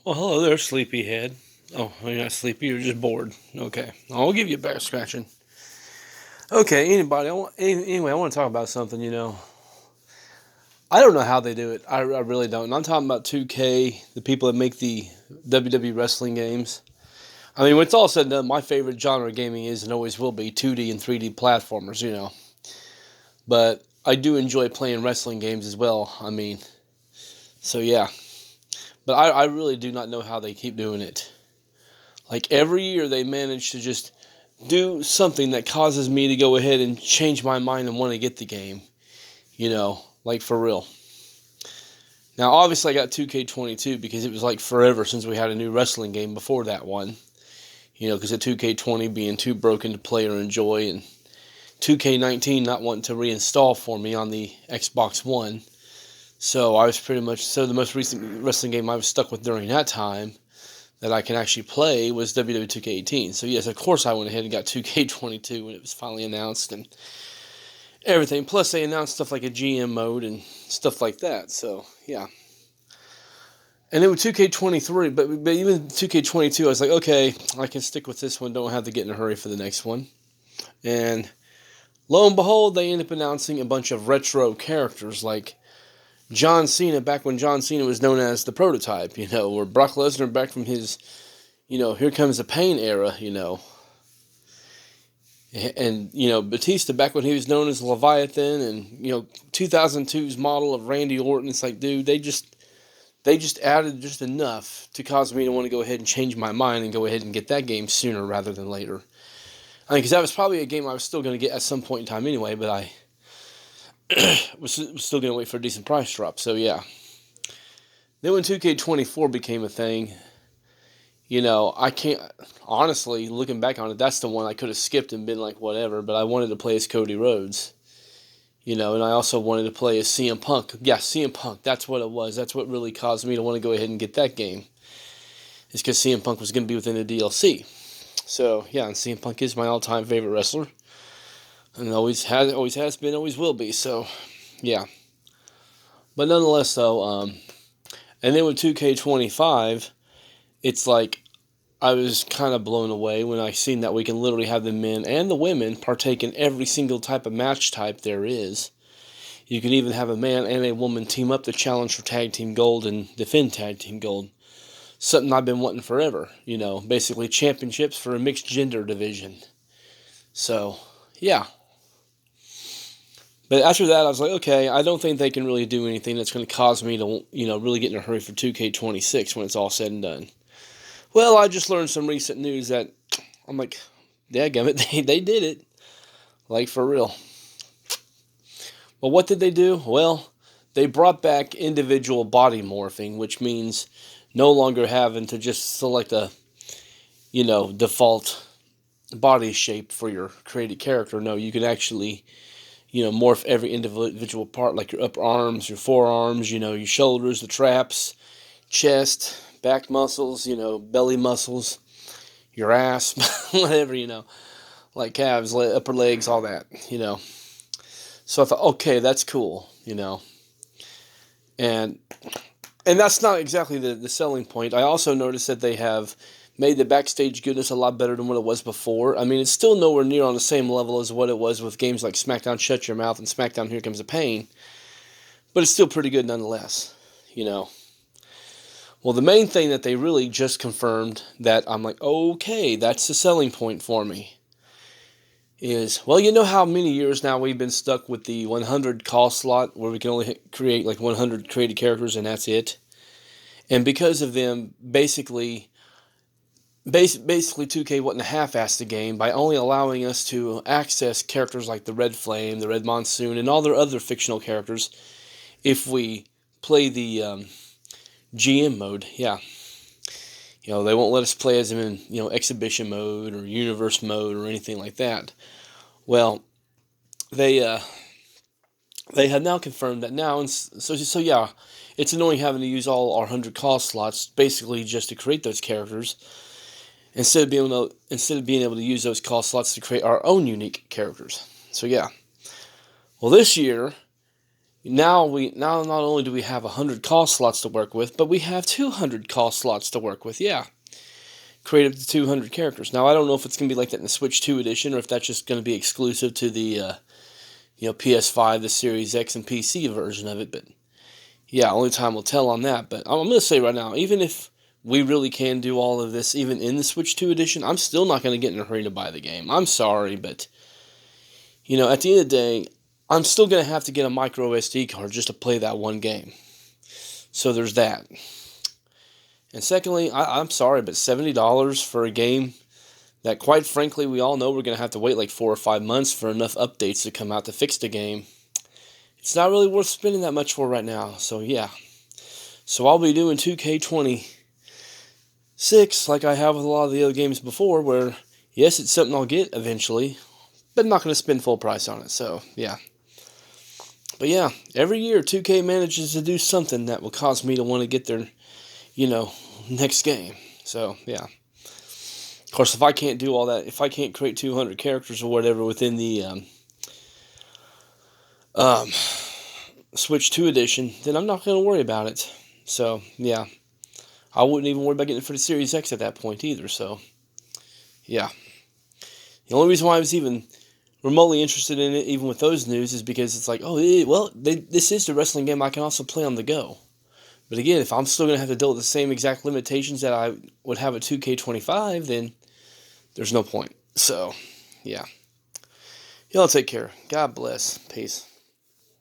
Well, hello there, sleepyhead. Oh, you're not sleepy, you're just bored. Okay, I'll give you a back scratching. Okay, anybody, anyway, I want to talk about something, I don't know how they do it. I really don't. And I'm talking about 2K, the people that make the WWE wrestling games. I mean, when it's all said and done, my favorite genre of gaming is and always will be 2D and 3D platformers. But I do enjoy playing wrestling games as well. I mean, so yeah. But I really do not know how they keep doing it. Like every year they manage to just do something that causes me to go ahead and change my mind and want to get the game. Like for real. Now, obviously, I got 2K22 because it was like forever since we had a new wrestling game before that one. Because the 2K20 being too broken to play or enjoy, and 2K19 not wanting to reinstall for me on the Xbox One. So I was the most recent wrestling game I was stuck with during that time that I can actually play was WWE 2K18. So yes, of course I went ahead and got 2K22 when it was finally announced and everything. Plus they announced stuff like a GM mode and stuff like that. So yeah. And then with 2K23, but even 2K22, I was like, okay, I can stick with this one. Don't have to get in a hurry for the next one. And lo and behold, they end up announcing a bunch of retro characters like John Cena back when John Cena was known as the Prototype, or Brock Lesnar back from his, Here Comes the Pain era. And, Batista back when he was known as Leviathan and, 2002's model of Randy Orton. It's like, dude, they just added just enough to cause me to want to go ahead and change my mind and go ahead and get that game sooner rather than later. I mean, because that was probably a game I was still going to get at some point in time anyway, but I was still going to wait for a decent price drop. So, yeah. Then when 2K24 became a thing, I can't, honestly, looking back on it, that's the one I could have skipped and been like, whatever, but I wanted to play as Cody Rhodes, and I also wanted to play as CM Punk. Yeah, CM Punk, that's what it was. That's what really caused me to want to go ahead and get that game, is because CM Punk was going to be within the DLC. So, yeah, and CM Punk is my all-time favorite wrestler, and always has been, always will be, so, yeah. But nonetheless, though, and then with 2K25, it's like, I was kind of blown away when I seen that we can literally have the men and the women partake in every single type of match type there is. You can even have a man and a woman team up to challenge for Tag Team Gold and defend Tag Team Gold. Something I've been wanting forever, basically championships for a mixed gender division. So, yeah. But after that, I was like, okay, I don't think they can really do anything that's going to cause me to, really get in a hurry for 2K26 when it's all said and done. Well, I just learned some recent news that I'm like, dadgummit, they did it. Like, for real. Well, what did they do? Well, they brought back individual body morphing, which means no longer having to just select a, default body shape for your created character. No, you can actually, morph every individual part, like your upper arms, your forearms, your shoulders, the traps, chest, back muscles, belly muscles, your ass, whatever, like calves, upper legs, all that. So I thought, okay, that's cool. And that's not exactly the selling point. I also noticed that they have made the backstage goodness a lot better than what it was before. I mean, it's still nowhere near on the same level as what it was with games like SmackDown Shut Your Mouth and SmackDown Here Comes the Pain, but it's still pretty good nonetheless. Well, the main thing that they really just confirmed that I'm like, okay, that's the selling point for me is, well, you know how many years now we've been stuck with the 100 call slot where we can only create like 100 created characters and that's it? And because of them, basically 2K wasn't half-assed the game by only allowing us to access characters like the Red Flame, the Red Monsoon, and all their other fictional characters if we play the GM mode, yeah. They won't let us play as them in, exhibition mode or universe mode or anything like that. Well, they they have now confirmed that now, and so yeah, it's annoying having to use all our 100 call slots basically just to create those characters instead of being able to use those call slots to create our own unique characters. So yeah, well this year Now not only do we have 100 call slots to work with, but we have 200 call slots to work with. Yeah, create up to 200 characters. Now I don't know if it's gonna be like that in the Switch 2 edition, or if that's just gonna be exclusive to the PS5, the Series X, and PC version of it. But yeah, only time will tell on that. But I'm gonna say right now, even if we really can do all of this, even in the Switch 2 edition, I'm still not gonna get in a hurry to buy the game. I'm sorry, but at the end of the day, I'm still going to have to get a micro SD card just to play that one game. So there's that. And secondly, I'm sorry, but $70 for a game that, quite frankly, we all know we're going to have to wait like 4 or 5 months for enough updates to come out to fix the game. It's not really worth spending that much for right now. So yeah. So I'll be doing 2K26 like I have with a lot of the other games before, where yes, it's something I'll get eventually, but I'm not going to spend full price on it. So yeah. But yeah, every year 2K manages to do something that will cause me to want to get their, next game. So yeah. Of course, if I can't do all that, if I can't create 200 characters or whatever within the Switch 2 edition, then I'm not going to worry about it. So yeah, I wouldn't even worry about getting it for the Series X at that point either. So yeah, the only reason why I was even remotely interested in it, even with those news, is because it's like, this is the wrestling game I can also play on the go. But again, if I'm still going to have to deal with the same exact limitations that I would have at 2K25, then there's no point. So, yeah. Y'all take care. God bless. Peace.